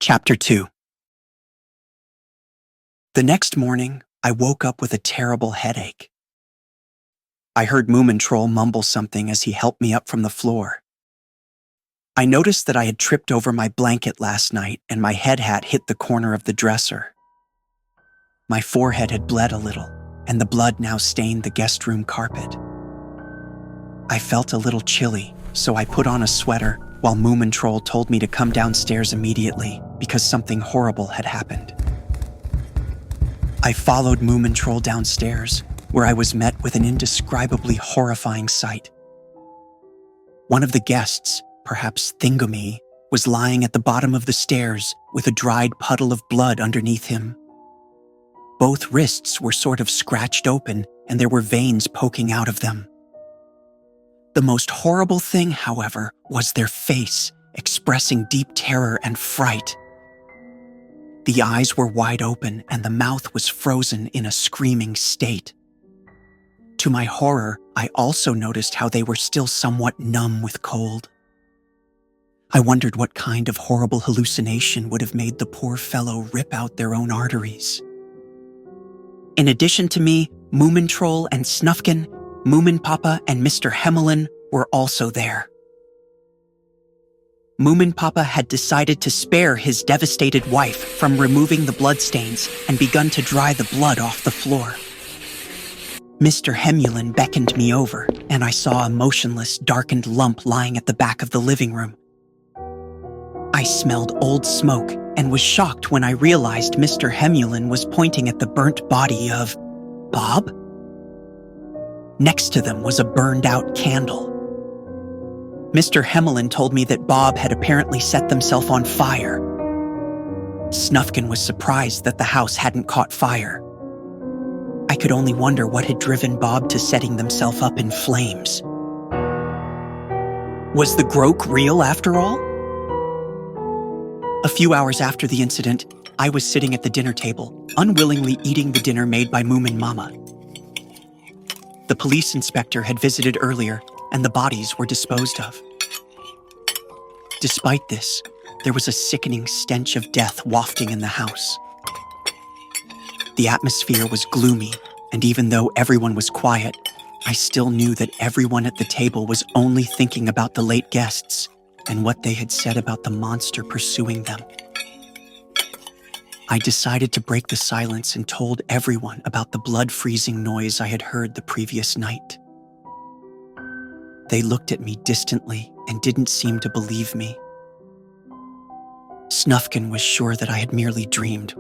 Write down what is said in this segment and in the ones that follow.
Chapter 2. The next morning, I woke up with a terrible headache. I heard Moomintroll mumble something as he helped me up from the floor. I noticed that I had tripped over my blanket last night and my head hat hit the corner of the dresser. My forehead had bled a little, and the blood now stained the guest room carpet. I felt a little chilly, so I put on a sweater while Moomintroll told me to come downstairs immediately because something horrible had happened. I followed Moomintroll downstairs, where I was met with an indescribably horrifying sight. One of the guests, perhaps Thingamy, was lying at the bottom of the stairs with a dried puddle of blood underneath him. Both wrists were sort of scratched open, and there were veins poking out of them. The most horrible thing, however, was their face, expressing deep terror and fright. The eyes were wide open, and the mouth was frozen in a screaming state. To my horror, I also noticed how they were still somewhat numb with cold. I wondered what kind of horrible hallucination would have made the poor fellow rip out their own arteries. In addition to me, Moomintroll and Snufkin, Moomin Papa and Mr. Hemmelin were also there. Moomin Papa had decided to spare his devastated wife from removing the bloodstains and begun to dry the blood off the floor. Mr. Hemmelin beckoned me over, and I saw a motionless, darkened lump lying at the back of the living room. I smelled old smoke and was shocked when I realized Mr. Hemmelin was pointing at the burnt body of Bob. Next to them was a burned-out candle. Mr. Hemmelin told me that Bob had apparently set themselves on fire. Snufkin was surprised that the house hadn't caught fire. I could only wonder what had driven Bob to setting themselves up in flames. Was the Groke real after all? A few hours after the incident, I was sitting at the dinner table, unwillingly eating the dinner made by Moomin Mama. The police inspector had visited earlier, and the bodies were disposed of. Despite this, there was a sickening stench of death wafting in the house. The atmosphere was gloomy, and even though everyone was quiet, I still knew that everyone at the table was only thinking about the late guests and what they had said about the monster pursuing them. I decided to break the silence and told everyone about the blood-freezing noise I had heard the previous night. They looked at me distantly and didn't seem to believe me. Snufkin was sure that I had merely dreamed,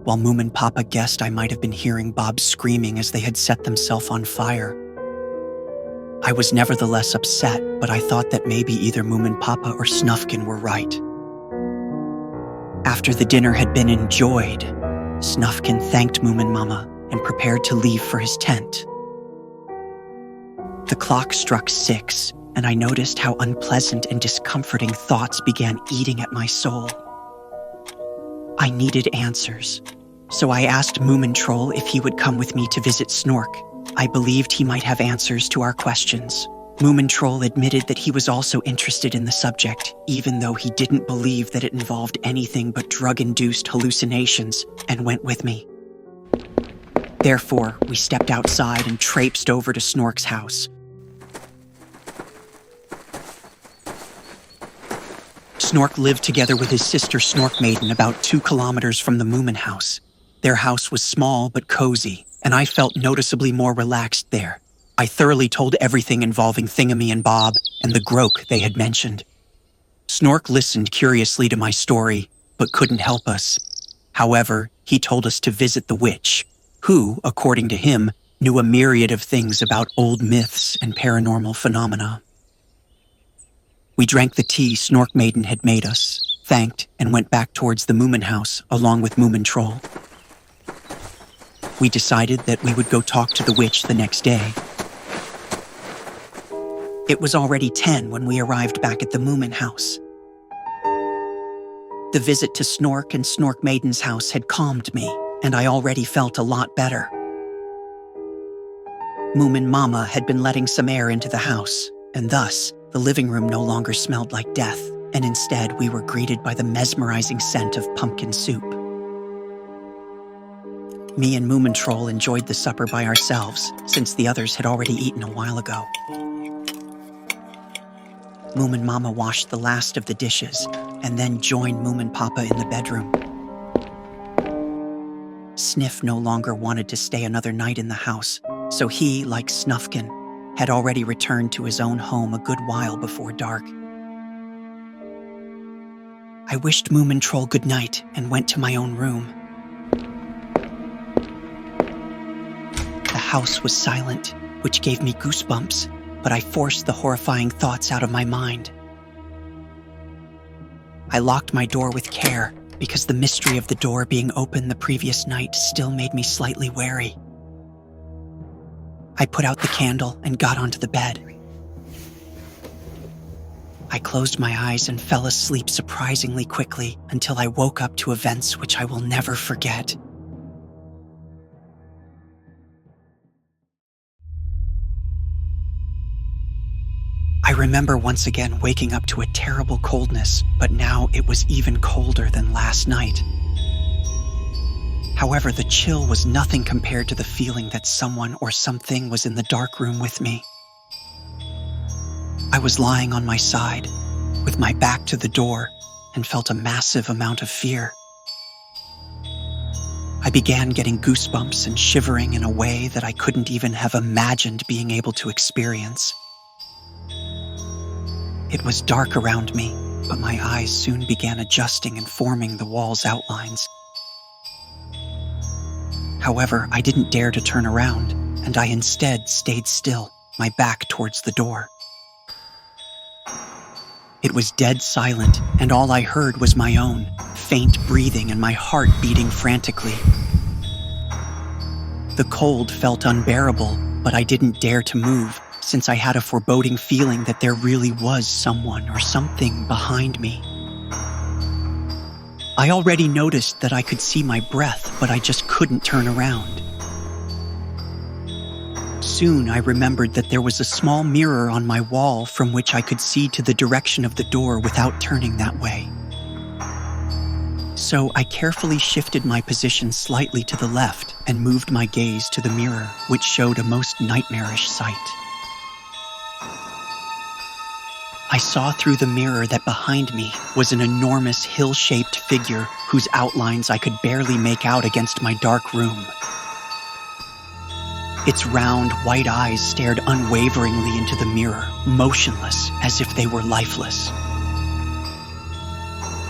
while Moomin Papa guessed I might have been hearing Bob screaming as they had set themselves on fire. I was nevertheless upset, but I thought that maybe either Moomin Papa or Snufkin were right. After the dinner had been enjoyed, Snufkin thanked Moomin Mama and prepared to leave for his tent. The clock struck 6, and I noticed how unpleasant and discomforting thoughts began eating at my soul. I needed answers, so I asked Moomintroll if he would come with me to visit Snork. I believed he might have answers to our questions. Moomintroll admitted that he was also interested in the subject, even though he didn't believe that it involved anything but drug-induced hallucinations, and went with me. Therefore, we stepped outside and traipsed over to Snork's house. Snork lived together with his sister Snork Maiden about 2 kilometers from the Moomin house. Their house was small but cozy, and I felt noticeably more relaxed there. I thoroughly told everything involving Thingamy and Bob and the Groke they had mentioned. Snork listened curiously to my story, but couldn't help us. However, he told us to visit the witch, who, according to him, knew a myriad of things about old myths and paranormal phenomena. We drank the tea Snork Maiden had made us, thanked, and went back towards the Moomin house along with Moomintroll. We decided that we would go talk to the witch the next day. It was already 10 when we arrived back at the Moomin house. The visit to Snork and Snork Maiden's house had calmed me, and I already felt a lot better. Moomin Mama had been letting some air into the house, and thus, the living room no longer smelled like death. and instead we were greeted by the mesmerizing scent of pumpkin soup. Me and Moomintroll enjoyed the supper by ourselves, since the others had already eaten a while ago. Moomin Mama washed the last of the dishes, and then joined Moomin Papa in the bedroom. Sniff no longer wanted to stay another night in the house, so he, like Snufkin, had already returned to his own home a good while before dark. I wished Moomintroll good night and went to my own room. The house was silent, which gave me goosebumps, but I forced the horrifying thoughts out of my mind. I locked my door with care, because the mystery of the door being open the previous night still made me slightly wary. I put out the candle and got onto the bed. I closed my eyes and fell asleep surprisingly quickly until I woke up to events which I will never forget. I remember once again waking up to a terrible coldness, but now it was even colder than last night. However, the chill was nothing compared to the feeling that someone or something was in the dark room with me. I was lying on my side, with my back to the door, and felt a massive amount of fear. I began getting goosebumps and shivering in a way that I couldn't even have imagined being able to experience. It was dark around me, but my eyes soon began adjusting and forming the wall's outlines. However, I didn't dare to turn around, and I instead stayed still, my back towards the door. It was dead silent, and all I heard was my own, faint breathing and my heart beating frantically. The cold felt unbearable, but I didn't dare to move, since I had a foreboding feeling that there really was someone or something behind me. I already noticed that I could see my breath, but I just couldn't turn around. Soon I remembered that there was a small mirror on my wall from which I could see to the direction of the door without turning that way. So I carefully shifted my position slightly to the left and moved my gaze to the mirror, which showed a most nightmarish sight. I saw through the mirror that behind me was an enormous hill-shaped figure whose outlines I could barely make out against my dark room. Its round, white eyes stared unwaveringly into the mirror, motionless, as if they were lifeless.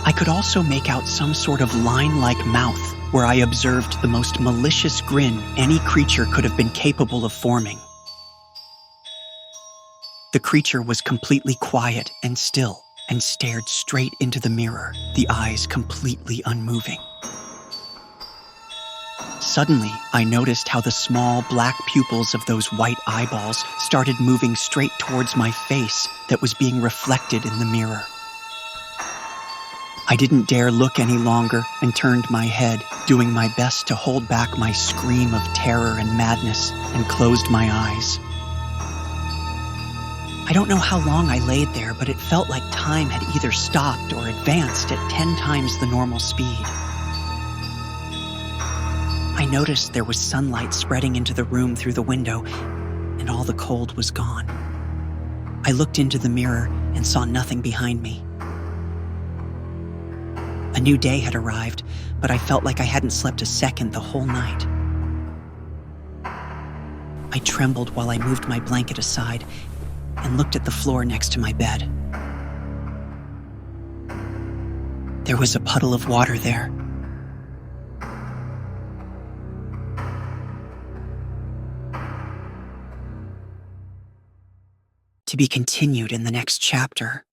I could also make out some sort of line-like mouth, where I observed the most malicious grin any creature could have been capable of forming. The creature was completely quiet and still, and stared straight into the mirror, the eyes completely unmoving. Suddenly, I noticed how the small black pupils of those white eyeballs started moving straight towards my face that was being reflected in the mirror. I didn't dare look any longer and turned my head, doing my best to hold back my scream of terror and madness, and closed my eyes. I don't know how long I laid there, but it felt like time had either stopped or advanced at 10 times the normal speed. I noticed there was sunlight spreading into the room through the window, and all the cold was gone. I looked into the mirror and saw nothing behind me. A new day had arrived, but I felt like I hadn't slept a second the whole night. I trembled while I moved my blanket aside and looked at the floor next to my bed. There was a puddle of water there. To be continued in the next chapter.